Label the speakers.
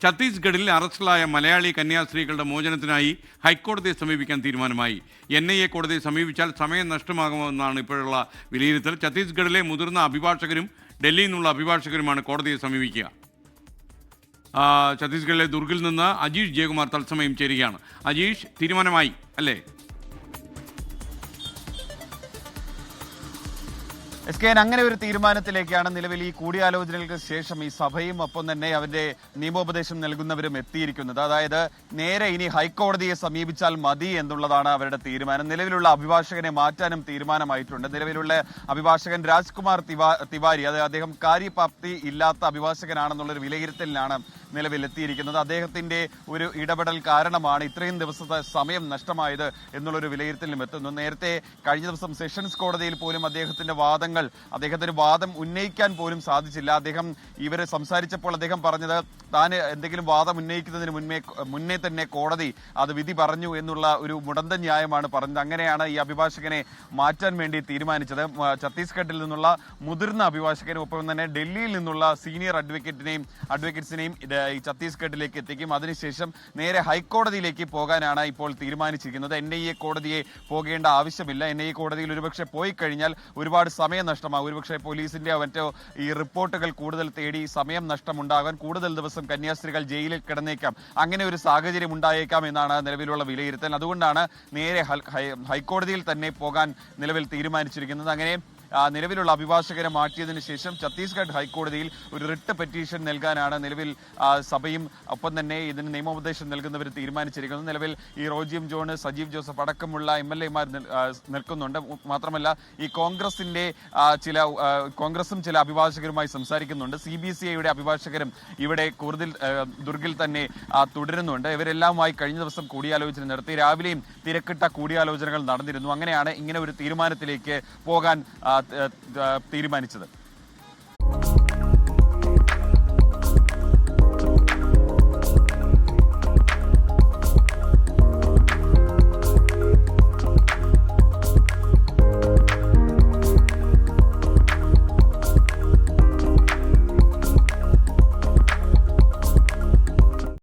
Speaker 1: ഛത്തീസ്ഗഡിൽ അറസ്റ്റിലായ മലയാളി കന്യാസ്ത്രീകളുടെ മോചനത്തിനായി ഹൈക്കോടതിയെ സമീപിക്കാൻ തീരുമാനമായി. NIA കോടതിയെ സമീപിച്ചാൽ സമയം നഷ്ടമാകുമെന്നാണ് ഇപ്പോഴുള്ള വിലയിരുത്തൽ. ഛത്തീസ്ഗഡിലെ മുതിർന്ന അഭിഭാഷകരും ഡൽഹിയിൽ നിന്നുള്ള അഭിഭാഷകരുമാണ് കോടതിയെ സമീപിക്കുക. ഛത്തീസ്ഗഡിലെ ദുർഗിൽ നിന്ന് അജീഷ് ജയകുമാർ തത്സമയം ചേരുകയാണ്. അജീഷ്, തീരുമാനമായി അല്ലേ?
Speaker 2: SKN അങ്ങനെ ഒരു തീരുമാനത്തിലേക്കാണ് നിലവിൽ ഈ കൂടിയാലോചനകൾക്ക് ശേഷം ഈ സഭയും ഒപ്പം തന്നെ അവരുടെ നിയമോപദേശം നൽകുന്നവരും എത്തിയിരിക്കുന്നത്. അതായത് നേരെ ഇനി ഹൈക്കോടതിയെ സമീപിച്ചാൽ മതി എന്നുള്ളതാണ് അവരുടെ തീരുമാനം. നിലവിലുള്ള അഭിഭാഷകനെ മാറ്റാനും തീരുമാനമായിട്ടുണ്ട്. നിലവിലുള്ള അഭിഭാഷകൻ രാജ്കുമാർ തിവാരി, അതായത് അദ്ദേഹം കാര്യപ്രാപ്തി ഇല്ലാത്ത അഭിഭാഷകനാണെന്നുള്ളൊരു വിലയിരുത്തലിനാണ് നിലവിൽ എത്തിയിരിക്കുന്നത്. അദ്ദേഹത്തിന്റെ ഒരു ഇടപെടൽ കാരണമാണ് ഇത്രയും ദിവസത്തെ സമയം നഷ്ടമായത് എന്നുള്ളൊരു വിലയിരുത്തലിലും എത്തുന്നു. നേരത്തെ കഴിഞ്ഞ ദിവസം സെഷൻസ് കോടതിയിൽ പോലും അദ്ദേഹത്തിന് വാദം ഉന്നയിക്കാൻ പോലും സാധിച്ചില്ല. അദ്ദേഹം ഇവരെ സംസാരിച്ചപ്പോൾ അദ്ദേഹം പറഞ്ഞത് താൻ എന്തെങ്കിലും വാദം ഉന്നയിക്കുന്നതിന് മുന്നേ തന്നെ കോടതി അത് വിധി പറഞ്ഞു എന്നുള്ള ഒരു മുടന്ത ന്യായമാണ് പറഞ്ഞത്. അങ്ങനെയാണ് ഈ അഭിഭാഷകനെ മാറ്റാൻ വേണ്ടി തീരുമാനിച്ചത്. ഛത്തീസ്ഗഡിൽ നിന്നുള്ള മുതിർന്ന അഭിഭാഷകനും ഒപ്പം തന്നെ ഡൽഹിയിൽ നിന്നുള്ള സീനിയർ അഡ്വക്കേറ്റ്സിനെയും ഈ ഛത്തീസ്ഗഡിലേക്ക് എത്തിക്കും. അതിനുശേഷം നേരെ ഹൈക്കോടതിയിലേക്ക് പോകാനാണ് ഇപ്പോൾ തീരുമാനിച്ചിരിക്കുന്നത്. NIA കോടതിയെ പോകേണ്ട ആവശ്യമില്ല. NIA കോടതിയിൽ ഒരുപക്ഷെ പോയി കഴിഞ്ഞാൽ ഒരുപാട് സമയം നഷ്ടമാകും. ഒരുപക്ഷെ പോലീസിന്റെ മറ്റോ ഈ റിപ്പോർട്ടുകൾ കൂടുതൽ തേടി സമയം നഷ്ടമുണ്ടാകാൻ കൂടുതൽ ദിവസം കന്യാസ്ത്രീകൾ ജയിലിൽ കിടന്നേക്കാം. അങ്ങനെ ഒരു സാഹചര്യം ഉണ്ടായേക്കാം എന്നാണ് നിലവിലുള്ള വിലയിരുത്തൽ. അതുകൊണ്ടാണ് നേരെ ഹൈക്കോടതിയിൽ തന്നെ പോകാൻ നിലവിൽ തീരുമാനിച്ചിരിക്കുന്നത്. അങ്ങനെ നിലവിലുള്ള അഭിഭാഷകരെ മാറ്റിയതിനു ശേഷം ഛത്തീസ്ഗഡ് ഹൈക്കോടതിയിൽ ഒരു റിട്ട് പെറ്റീഷൻ നൽകാനാണ് നിലവിൽ സഭയും ഒപ്പം തന്നെ ഇതിന് നിയമോപദേശം നൽകുന്നവർ തീരുമാനിച്ചിരിക്കുന്നത്. നിലവിൽ ഈ റോജി ജോൺ, സജീവ് ജോസഫ് അടക്കമുള്ള MLA മാർ നിൽക്കുന്നുണ്ട്. മാത്രമല്ല ഈ കോൺഗ്രസും ചില അഭിഭാഷകരുമായി സംസാരിക്കുന്നുണ്ട്. CBCIയുടെ അഭിഭാഷകരും ഇവിടെ കൂടുതൽ ദുർഗിൽ തന്നെ തുടരുന്നുണ്ട്. ഇവരെല്ലാമായി കഴിഞ്ഞ ദിവസം കൂടിയാലോചന നടത്തി. രാവിലെയും തിരക്കിട്ട കൂടിയാലോചനകൾ നടന്നിരുന്നു. അങ്ങനെയാണ് ഇങ്ങനെ ഒരു തീരുമാനത്തിലേക്ക് പോകാൻ തീരുമാനിച്ചത്.